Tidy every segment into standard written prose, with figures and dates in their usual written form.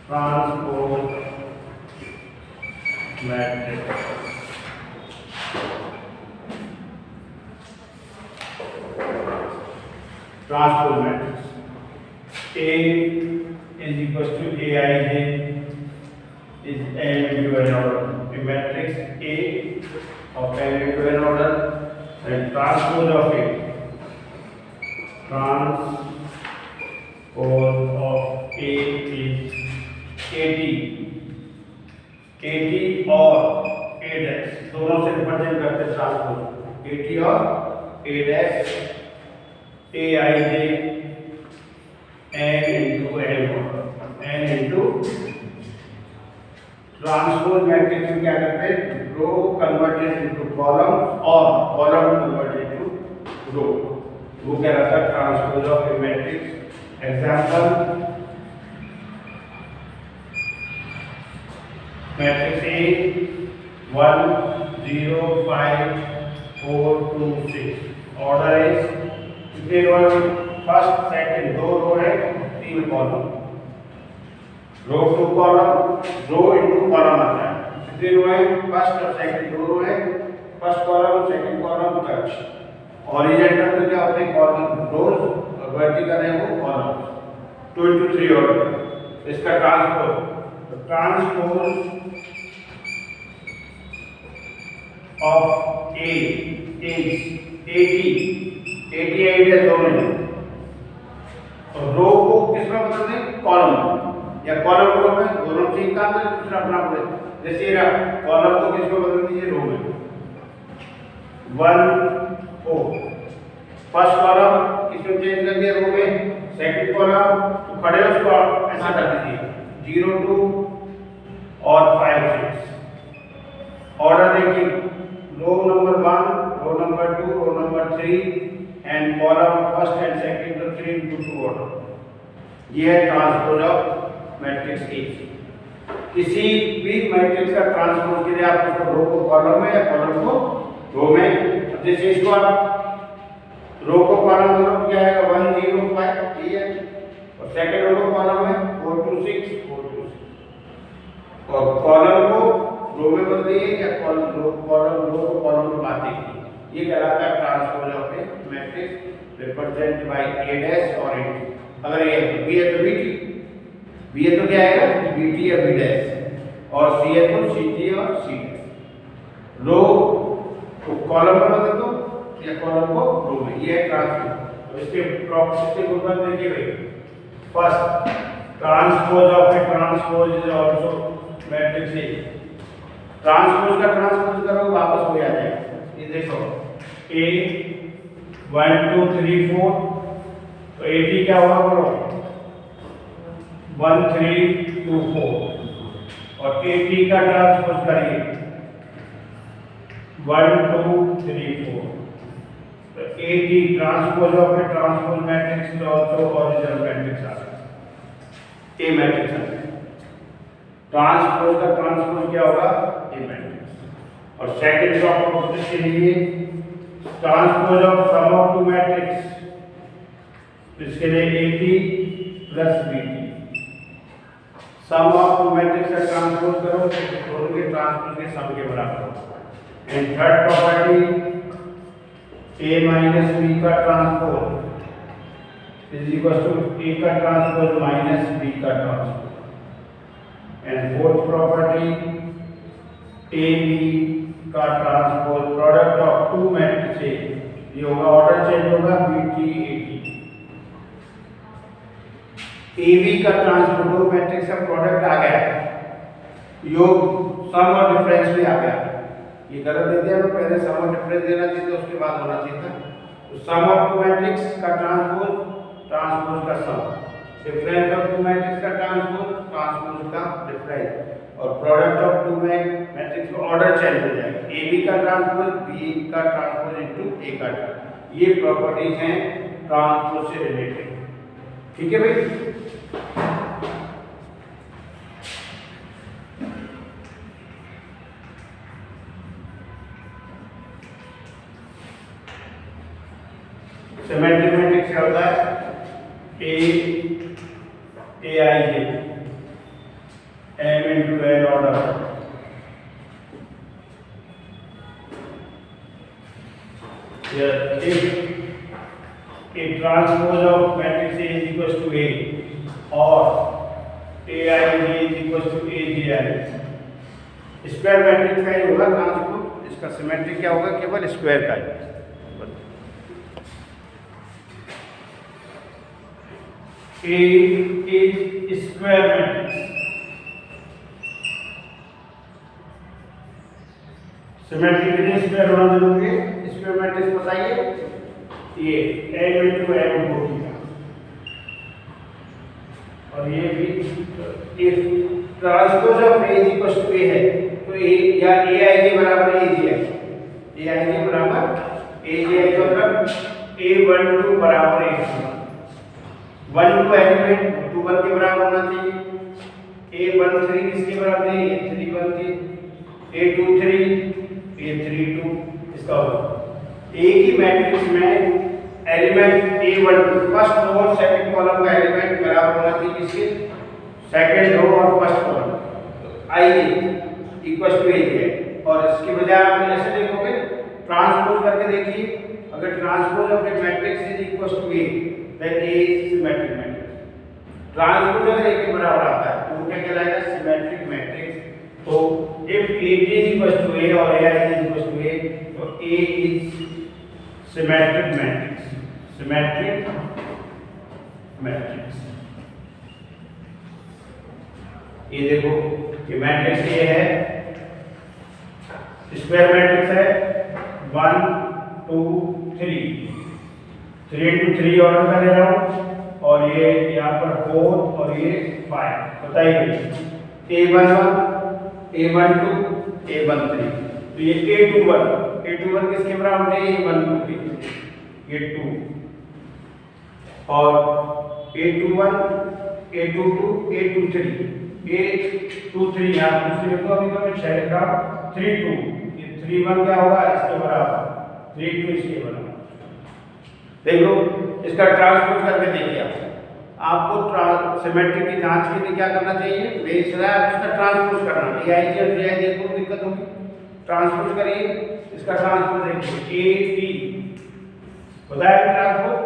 Transpose matrix transpose matrix A is equals to Aij is n into n order. A matrix A of n into n order and transpose of A. Transpose of A is AT. AT और A dash दोनों से represent करते हैं transpose AT और A dash Aij n into transpose matrix में क्या करते हैं रो कन्वर्टेड इनटू कॉलम और कॉलम कन्वर्टेड इनटू रो वो क्या रहता है transpose of a matrix example matrix A 1 0 5 4 2 6 order is first second दो रो है तीन column row to column row into column आता है कितने रो है फर्स्ट और सेकंड दो रो है first column second column touch horizontal तो क्या होते हैं कॉलम रोज और वर्टिकल है वो कॉलम 2 into 3 ऑर्डर इसका transpose of A is 80 idea दोनों में और रो को किस में बदल दें कॉलम या कॉलम रो में दोनों से एक काम करें दूसरा अपना बोले जैसे ये कॉलम को किस में बदल दीजिए रो में 1 4 फर्स्ट कॉलम इसमें चेंज कर दिया रो में सेकंड कॉलम तो खड़े उसको ऐसा कर दीजिए 0 2 और 5 6 ऑर्डर देखिए row number 1 row number 2 row number 3 and column first and second तो 3 into 2 ऑर्डर ये है ट्रांसपोज ऑफ मैट्रिक्स ए किसी भी मैट्रिक्स का ट्रांसपोज के लिए आपको रो को कॉलम में या कॉलम को रो में जैसे इसको आप रो को कॉलम में क्या आएगा 1 0 5 ये है और सेकंड रो को कॉलम में 4 2 6 4 2 6 और कॉलम को रो में बदलिए या कॉलम रो को कॉलम में बांधिए ये कहलाता है transpose of a matrix represent by A dash और A अगर ये B है तो B है तो क्या आएगा BT या B डैश और C है तो CT और C डैश रो को कॉलम में बदल दो या कॉलम को रो में ये है ट्रांसपोज तो इसके प्रॉपर्टी के गुण देखिए भाई first transpose of A transpose is also matrix A transpose का ट्रांसपोज करोगे वापस हो जाएगा ये देखो A 1 2 3 4 तो AT क्या होगा बोलो 1 3 2 4 और AT का ट्रांसपोज करिए 1 2 3 4 तो AT transpose of A transpose matrix is also original matrix A matrix transpose का ट्रांसपोज क्या होगा A मैट्रिक्स और सेकंड प्रॉपर्टी के लिए transpose of sum of two matrix इसके लिए AT plus BT sum of two matrix का transpose करो तो दोनों के ट्रांसपोज के सम के बराबर होगा and third property A minus B का transpose is equal to A का ट्रांसपोज माइनस B का transpose and fourth property AB का transpose product of two matrices ये होगा ऑर्डर चेंज होगा BT AT AB का ट्रांसपोज दो मैट्रिक्स का प्रोडक्ट आ गया योग सम और डिफरेंस भी आ गया ये गलत दे दिया तो पहले सम और डिफरेंस देना चाहिए था उसके बाद होना चाहिए था तो सम ऑफ टू मैट्रिक्स का ट्रांसपोज का sum difference of two matrix का ट्रांसपोज का डिफरेंस और प्रोडक्ट ऑफ टू मैट्रिक्स का ऑर्डर चेंज हो जाएगा AB का ट्रांसपोज B का ट्रांसपोज इनटू A का ट्रांसपोज ये प्रॉपर्टीज हैं ट्रांसपोज से रिलेटेड ठीक है भाई सिमेट्रिक मैट्रिक्स क्या होता है A Aij order. Here, if a transpose of matrix A is equals to A or AIJ is equals to AGI, square matrix का ही होगा ट्रांसपोज, इसका सिमेट्रिक क्या होगा, केवल स्क्वायर का ही। A is square matrix. Symmetric के लिए स्क्वायर होना जरूरी है। स्क्वायर मैट्रिक्स बताइए, ये m into m होगी और ये भी if transpose of A is equals to A है तो A या AIJ बराबर AGI, AIJ बराबर AGI का मतलब A12 बराबर A21, 1 2 एलिमेंट 2 1 के बराबर होना चाहिए। A13 किसके बराबर है, A31 के, A23 A32, इसका होगा एक ही मैट्रिक्स में एलिमेंट A12 फर्स्ट रो और सेकंड कॉलम का एलिमेंट बराबर होना चाहिए किसके, सेकंड रो और first column, I equals to AJ है। और इसकी बजाय आप ऐसे देखोगे, ट्रांसपोज करके देखिए, अगर transpose of a matrix is equals to A then A is symmetric matrix. Transpose अगर A के बराबर आता है तो वो क्या कहलाएगा, सिमेट्रिक मैट्रिक्स। तो if AJ is equals to A or AI is equals to A, तो A is symmetric matrix, symmetric matrix। ये देखो, ये मैट्रिक्स A है, स्क्वायर मैट्रिक्स है, 1 2 3 into 3 ऑर्डर का ले रहा हूँ और ये यहाँ पर 4 और ये 5। बताइए A11 A12 A13, तो ये A21 किसके बराबर है, A12 के, ये 2 और A21 A22 A23 A23 यहाँ दूसरे देखो, अभी तो मैं 6 लिखा 32, ये 31 क्या होगा इसके बराबर, 32 इसके बराबर। देख लो, इसका ट्रांसपोज करके देखिए आपको सिमेट्रिक की जांच के लिए क्या करना चाहिए, बेसरा इसका ट्रांसपोज करना। AIJ और JIJ को दिक्कत होगी, ट्रांसपोज करिए, इसका ट्रांसपोज देखिए AT बताया ट्रांसपोज,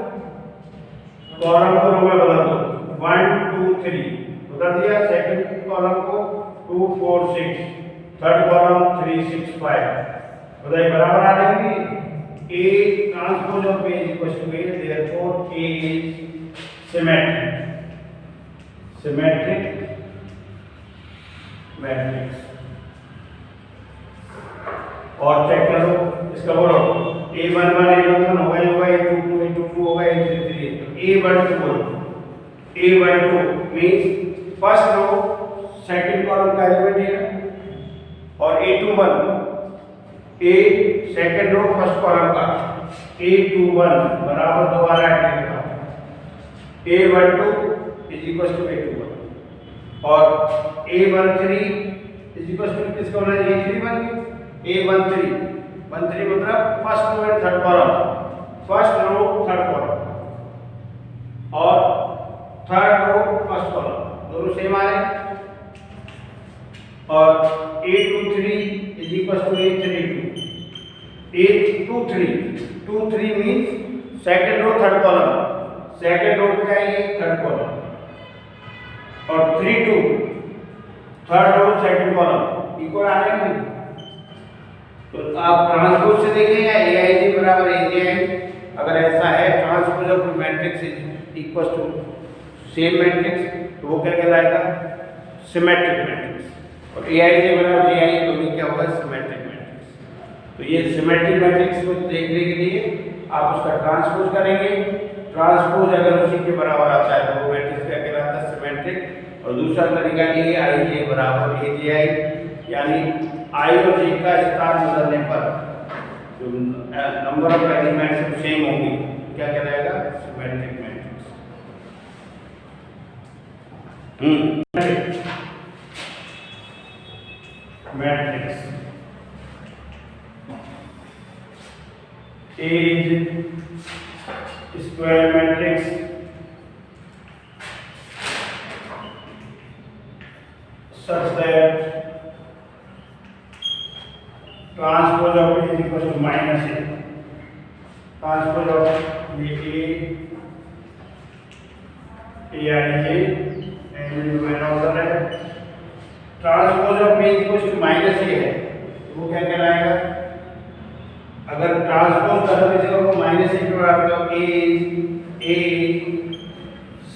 कॉलम को रो में बदल दो, 1 2 3 बदल दिया, सेकंड कॉलम को 2 4 6, थर्ड कॉलम 3 6 5, बताइए बराबर आ जाएंगे। A transpose of A is equals to A, therefore A is symmetric matrix। और चेक करो, इसका बोलो A11 A11 होगा, A22 A22 होगा, A33 A12 means first row second column का एलिमेंट है और A21 A second row first column का, A21 बराबर दोबारा ऐड करेगा A12 is equal to A21 और A13 इज इक्वल टू किसका होना है, A31 A13 मतलब first row and third column, first row third column और थर्ड रो फर्स्ट कॉलम, दोनों सेम आ रहे हैं। और A23 is equal to A32, A23 means second row third column, second row का ये थर्ड कॉलम और 32 third row second column equal आ रहे हैं। तो आप ट्रांसपोज से देखें या AIJ बराबर AGI, अगर ऐसा है transpose of matrix is equal to same matrix तो वो क्या कहलाएगा, सिमेट्रिक मैट्रिक्स। और AIJ बराबर JI तो भी क्या होगा, सिमेट्रिक मैट्रिक्स। तो ये सिमेट्रिक मैट्रिक्स को देखने के लिए आप उसका ट्रांसपोज करेंगे, ट्रांसपोज अगर उसी के बराबर आता है तो वो मैट्रिक्स क्या कहलाता है, सिमेट्रिक। और दूसरा तरीका ये AIJ बराबर AGI, यानी I और J का स्थान बदलने पर जो नंबर ऑफ एलिमेंट्स सेम होंगे क्या कहलाएगा, symmetric matrix. A is square matrix such that transpose of A is equal to minus A, transpose of ये ए आई जे एलिमेंट में ऑर्डर है, transpose of A is equal to minus A है, वो क्या कहलाएगा? अगर transpose कर दीजिए को माइनस ए के बराबर तो A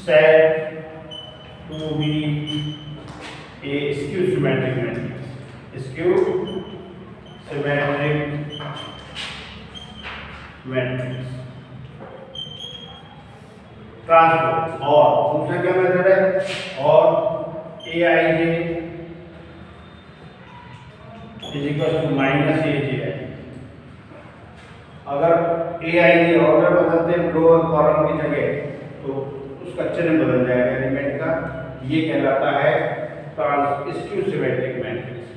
said to be a skew symmetric matrix, skew symmetric matrix transpose. और दूसरा क्या मेथड है? और A I J is equal to minus A J है। अगर ए आई जे ऑर्डर बदलते हैं रो और कॉलम की जगह तो उसका चिन्ह बदल जाएगा एलिमेंट का, ये कहलाता है स्क्यू सिमेट्रिक मैट्रिक्स।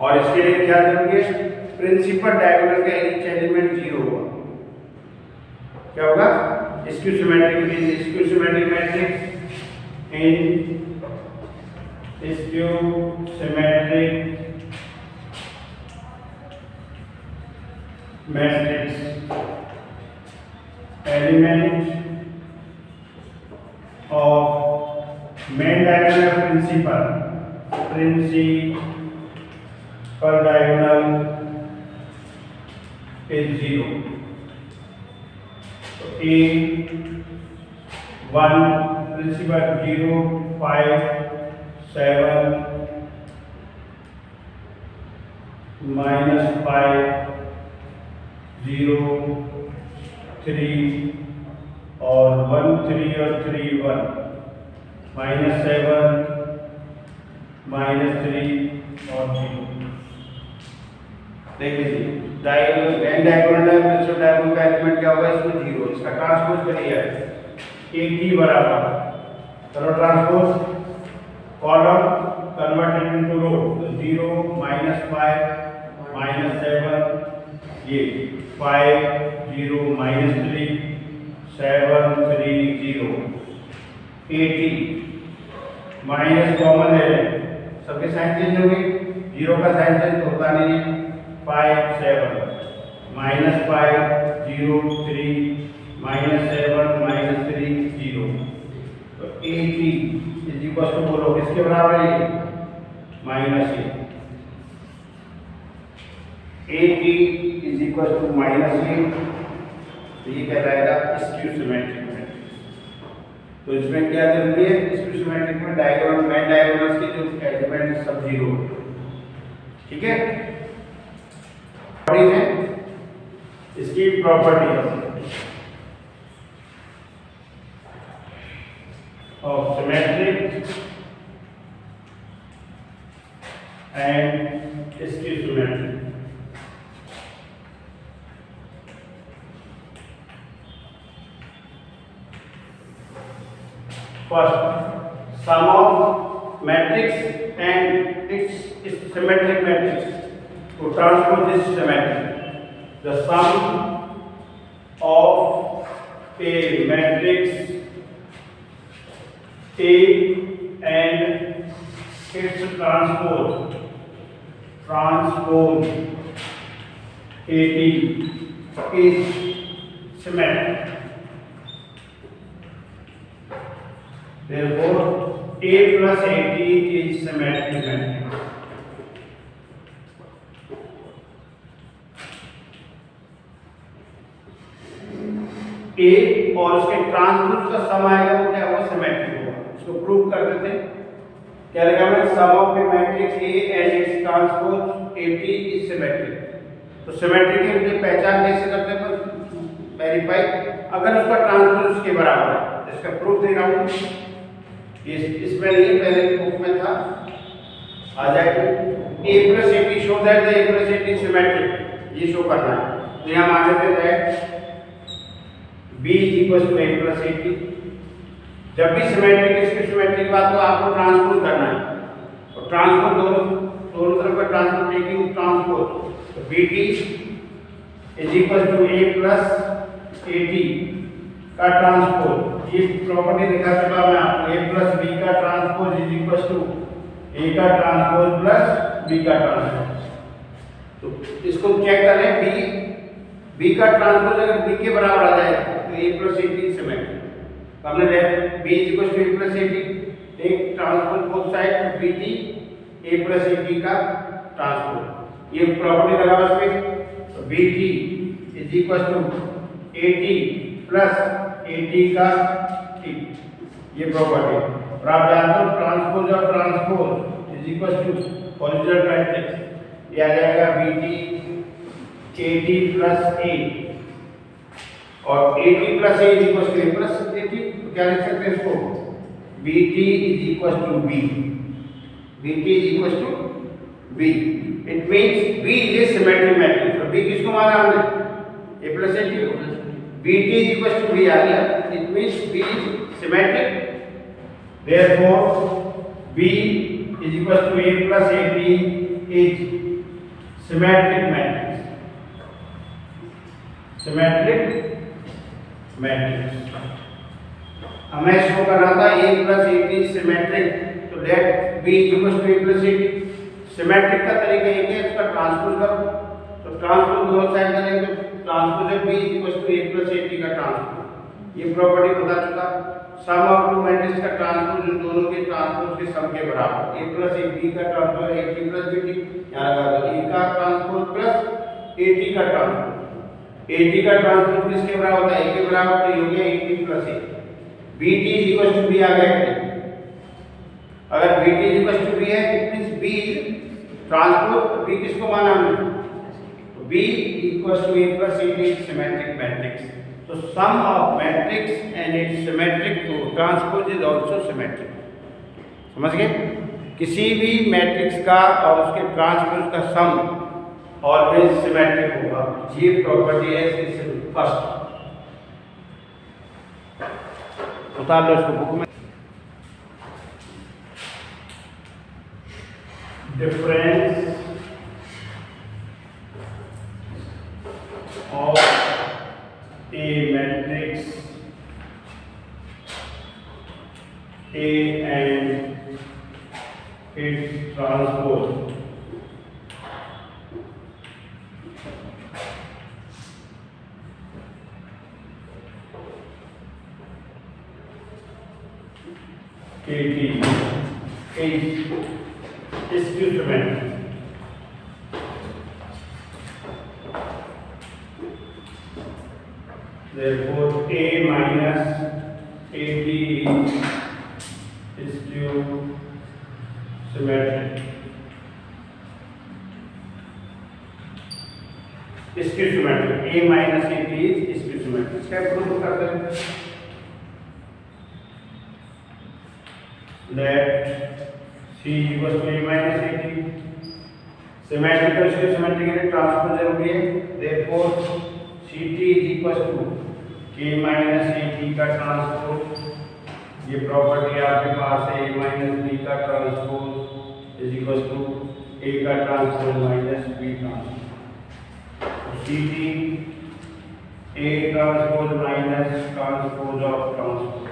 और इसके लिए क्या जरूरी है? प्रिंसिपल डायगोनल का ईच एलिमेंट 0 होगा। क्या होगा? Skew symmetric matrix in skew symmetric matrix element of main diagonal principal diagonal is 0. So A1 principal 0, 5, 7, -5, 0, 3 और 1, 3 और 3, 1, -7, -3 और 0। देखिए डायगोनल एन डायगोनल है, प्रिंसिपल डायगोनल का एलिमेंट क्या होगा? इसमें 0, इसका ट्रांसपोज करिए ए टी बराबर, चलो ट्रांसपोज कॉलम कन्वर्टेड इनटू रो, तो 0 -5 -7 ये 5 0 -3 7 3 0 80 माइनस कॉमन है, सबके साइन चेंज होंगे, 0 का साइन चेंज होता नहीं है, 5 7 -5 0 3 -7 -3 0, तो 80 इज इक्वल टू बोलो किसके बराबर है? -8, 80 इज इक्वल टू -8, तो ये कहलाएगा स्क्यू सिमेट्रिक मैट्रिक्स। तो इसमें क्या जरूरी है? स्क्यू सिमेट्रिक में डायगोनल मेन डायगोनल्स के जो एलिमेंट सब 0 हो, ठीक है। प्रॉपर्टीज है इसकी, property of symmetric and skew symmetric. First, sum of matrix and its symmetric matrix to transpose this symmetry. The sum of a matrix A and its transpose AT is symmetric. Therefore, A plus AT is symmetric matrix. A और उसके transpose का सम आएगा वो क्या होगा? Symmetric होगा। इसको prove कर देते हैं। क्या लिखा है? Sum of a matrix A and its transpose AT is symmetric. तो सिमेट्रिक की पहचान कैसे करते हैं? वेरीफाई अगर उसका ट्रांसपोज उसके बराबर है, इसका प्रूफ दे रहा हूँ। इसमें नहीं, पहले बुक में था, आ जाएगा A plus AT show that the A plus AT symmetric, ये शो करना है। तो यहाँ मान लेते हैं B is equal to A plus AT। जब भी सिमेट्रिक इसकी सिमेट्रिक बात तो आपको ट्रांसपोज करना है, और ट्रांसपोज दोनों तरफ का ट्रांसपोज टेकिंग ट्रांसपोज, तो BT is equal to A plus AT का ट्रांसपोज। ये प्रॉपर्टी दिखा चुका मैं आपको, A plus B का transpose is equal to A का ट्रांसपोज प्लस B का ट्रांसपोज। तो इसको चेक करें, बी का ट्रांसपोज अगर बी के बराबर आ जाए तो A plus A T symmetric. हमने B is equal to A plus A T, एक transpose both side B T A plus A T का ट्रांसपोज, ये प्रॉपर्टी लगा उसमें। तो B T is equal to A T plus A T का T, ये property. और आप जानते हो ट्रांसपोज और transpose is equal to horizontal matrix, ये आ जाएगा B T A T plus ए, और A T plus A is equal to A plus A T. तो क्या लिख सकते हैं इसको, B T is equal to B, B T is equal to B. It means B is a symmetric matrix. तो B किसको माना हमने, ए प्लस ए टी को, B T is equal to B आ गया। It means B is symmetric, therefore B is equal to A plus A T is symmetric matrix, symmetric matrix. हमें show करना था A plus A T symmetric, तो let B is equal to A plus A T. Symmetric का तरीका एक है, इसका transpose करो, तो ट्रांसपोज दोनों साइड करेंगे तो ट्रांसपोज है B is equal to A plus A T का ट्रांसपोज। ये प्रॉपर्टी बता चुका। सम ऑफ टू मैट्रिक्स का ट्रांसपोज इन दोनों के ट्रांसपोज के सम के बराबर, ए प्लस ए बी का ट्रांसपोज है A T plus B T, यहाँ लगा दो ए का ट्रांसपोज प्लस ए टी का ट्रांसपोज। ए टी का ट्रांसपोज किसके बराबर होता है, ए के बराबर, तो ये हो गया A T plus A. B T is equal to B आ गया। अगर B T is equal to B है it means B is transpose, तो बी किसको माना हमने, तो B equal to A plus A T symmetric matrix. So sum of matrix and its symmetric to transpose is also symmetric। समझ गए, किसी भी मैट्रिक्स का और उसके ट्रांसपोज का सम ऑलवेज सिमेट्रिक होगा। ये प्रॉपर्टी है फर्स्ट। उतार लो इसको बुक में। Difference of a matrix A and its transpose KT is symmetric। Therefore, A minus AT is symmetric। Skew symmetric। A minus AT is skew symmetric। क्या prove करते हैं? Let C equals to A minus AT। Symmetrical skew symmetric के लिए transpose जरूरी है। Therefore, CT is equal to K minus AT का transpose. ये property आपके पास है, A minus B का transpose is equal to A का transpose minus B transpose. CT A transpose minus transpose of transpose.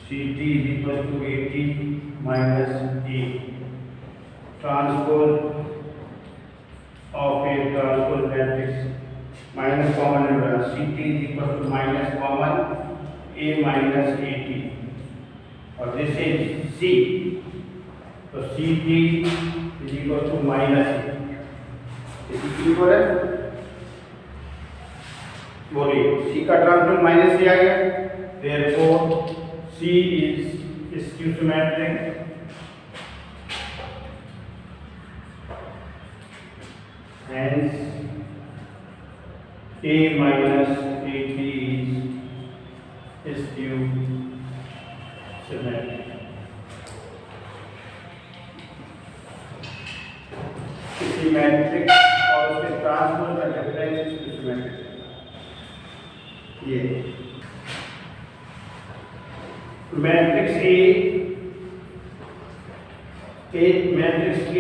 CT is equal to AT minus A transpose of A transpose matrix. Minus common है, CT is equal to minus common A minus AT, और this is C, तो CT is equal to minus A। इसी equal है, बोलिए C का transpose minus A आ गया। Therefore C is skew symmetric। Hence A minus AT is skew symmetric। किसी matrix और उसके ट्रांसपोज का डिफरेंस स्क्यू सिमेट्रिक। ये matrix matrix A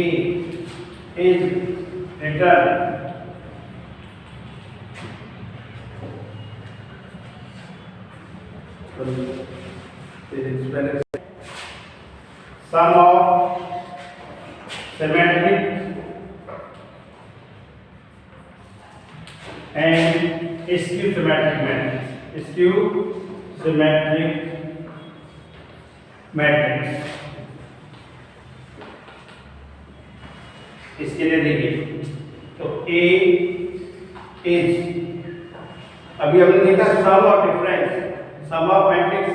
is written sum of symmetric and skew symmetric matrix. Skew symmetric matrix. इसके लिए देखिए तो A is अभी हमने देखा sum of difference sum of matrix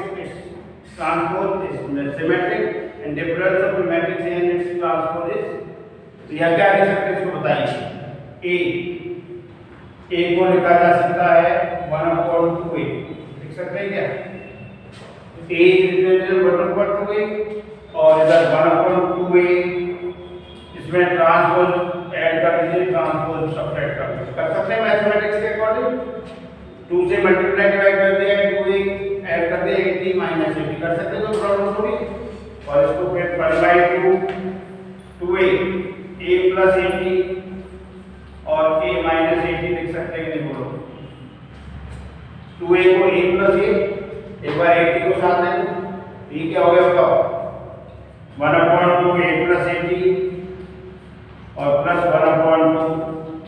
transpose is symmetric and difference of matrix and its transpose is तो यह क्या लिख सकते हैं इसको बताइए A को लिखा जा सकता है 1/2A लिख सकते हैं क्या A is रिप्रेजेंटेड 1/2A और इधर 1/2A इसमें ट्रांसपोज ऐड कर दीजिए ट्रांसपोज सब्ट्रैक्ट कर सकते हैं मैथमेटिक्स के अकॉर्डिंग 2 से मल्टीप्लाई डिवाइड कर दिया 2A ऐड कर दिया 80 माइनस 80 कर सकते हैं कोई प्रॉब्लम थोड़ी और इसको फिर 1/2 2A A प्लस 80 और A माइनस 80 लिख सकते हैं नहीं बोलो 2A को A प्लस A एक बार 80 को साथ दें ये क्या हो गया बताओ 1/2 A प्लस 80 और प्लस 1/2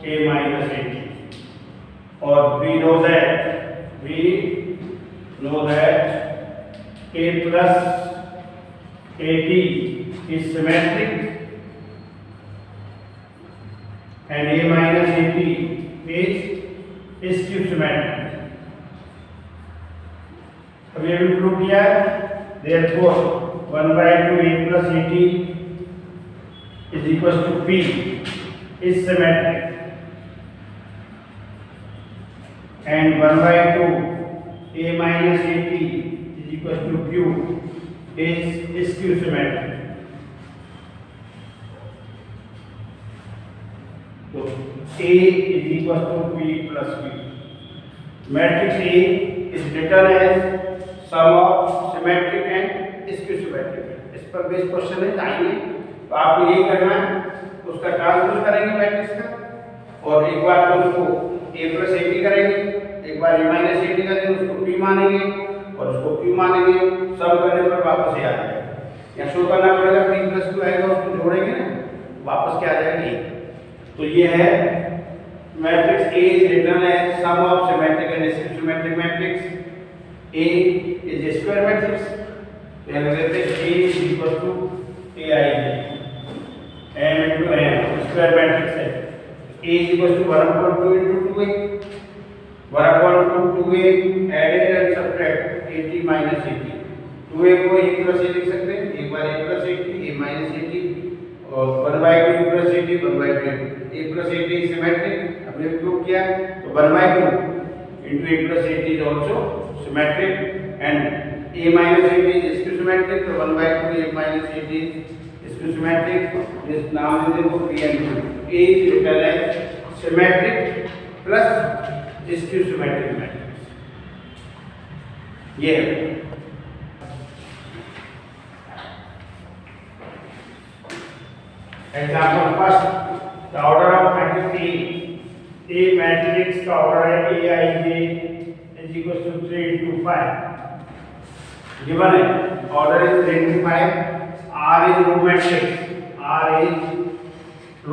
A माइनस 80 और we know that A plus 80 is symmetric and A minus 80 is skew symmetric. अभी अभी प्रूव किया है therefore 1/2 A plus 80 is equals to P is symmetric and 1/2 A minus 80 is equals to Q is skew symmetric. So A is equals to P plus Q. Matrix A is written as sum of symmetric and skew symmetric. इस पर base question है आइए तो आपको यही करना है उसका ट्रांसपोज करेंगे मैट्रिक्स का और एक बार तो उसको A plus 80 करेंगे एक बार A minus 80 करेंगे उसको P मानेंगे और उसको Q मानेंगे सब करने पर वापस ये आ जाएगा या शो करना पड़ेगा P plus Q आएगा उसको जोड़ेंगे ना वापस क्या आ जाएगा ये तो ये है matrix A is written as sum of symmetric and symmetric matrix. A is a square matrix. तो यहाँ लिखते हैं A is equal to Aij m into n square matrix है A is equal to 1/2 into 2A 1/2 2A added and subtract 80 minus 80 2A को A plus A लिख सकते हैं एक बार A plus 80 A minus 80 और 1/2 plus 80 1/2 A plus 80 is symmetric हमने prove किया तो 1/2 into A plus 80 is also symmetric and A minus 80 is skew symmetric तो 1/2 A minus 80 is skew symmetric this नाम दे दें P and Q A is written as symmetric plus skew symmetric matrix ये है example first the order of matrix A matrix का order है Aij is equals to 3 into 5 given है order is 3 into 5 R is row matrix R is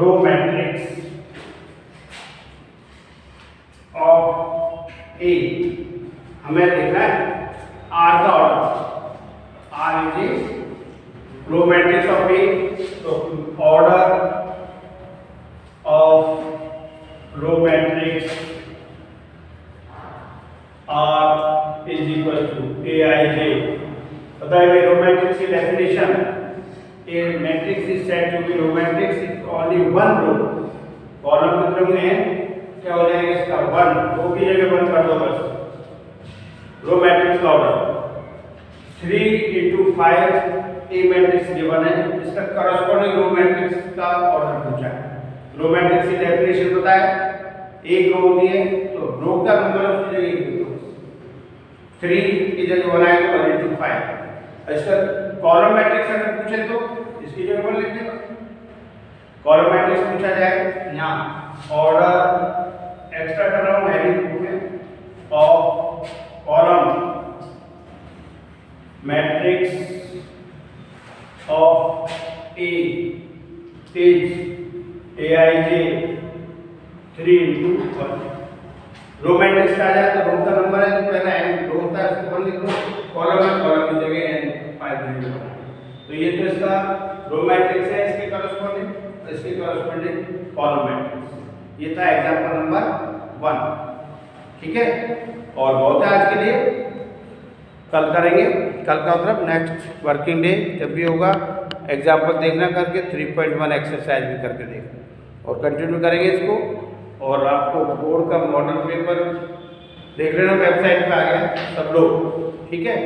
row matrix of A हमें देखना है R का order R is a row matrix of A तो order of row matrix R is equal to Aij पता है भाई row matrix की definition a matrix is said to be row matrix if only one row column कितने में है क्या हो जाएगा इसका 1 रो की जगह 1 कर दो बस रो मैट्रिक्स का order 3 into 5 A matrix given है इसका कॉरस्पॉन्डिंग रो मैट्रिक्स का ऑर्डर पूछा है रो मैट्रिक्स की डेफिनेशन पता है एक रो होती है तो रो का नंबर है उसकी जगह 3 की जगह बनाएंगे 1 into 5 इसका कॉलम मैट्रिक्स अगर पूछे तो इसकी जगह 1 लिख देना कॉलम मैट्रिक्स पूछा जाए यहाँ ऑर्डर एक्स्ट्रा कर रहा हूँ हेडिंग में of column matrix of A is Aij 3 into 1 row matrix आ जाए तो रो का नंबर है तो पहला n रो होता है उसको 1 लिख लो, कॉलम है कॉलम की जगह n 5 लिख लो। तो ये तो इसका रो मैट्रिक्स है, इसके कॉरस्पॉन्डिंग कॉलम मैट्रिक्स। ये था एग्जांपल नंबर 1। ठीक है, और बहुत है आज के लिए, कल करेंगे। कल का मतलब नेक्स्ट वर्किंग डे जब भी होगा एग्जाम्पल देखना करके 3.1 एक्सरसाइज भी करके देखना और कंटिन्यू करेंगे इसको। और आपको बोर्ड का मॉडल पेपर देख लेना, वेबसाइट पे आ गया सब लोग। ठीक है।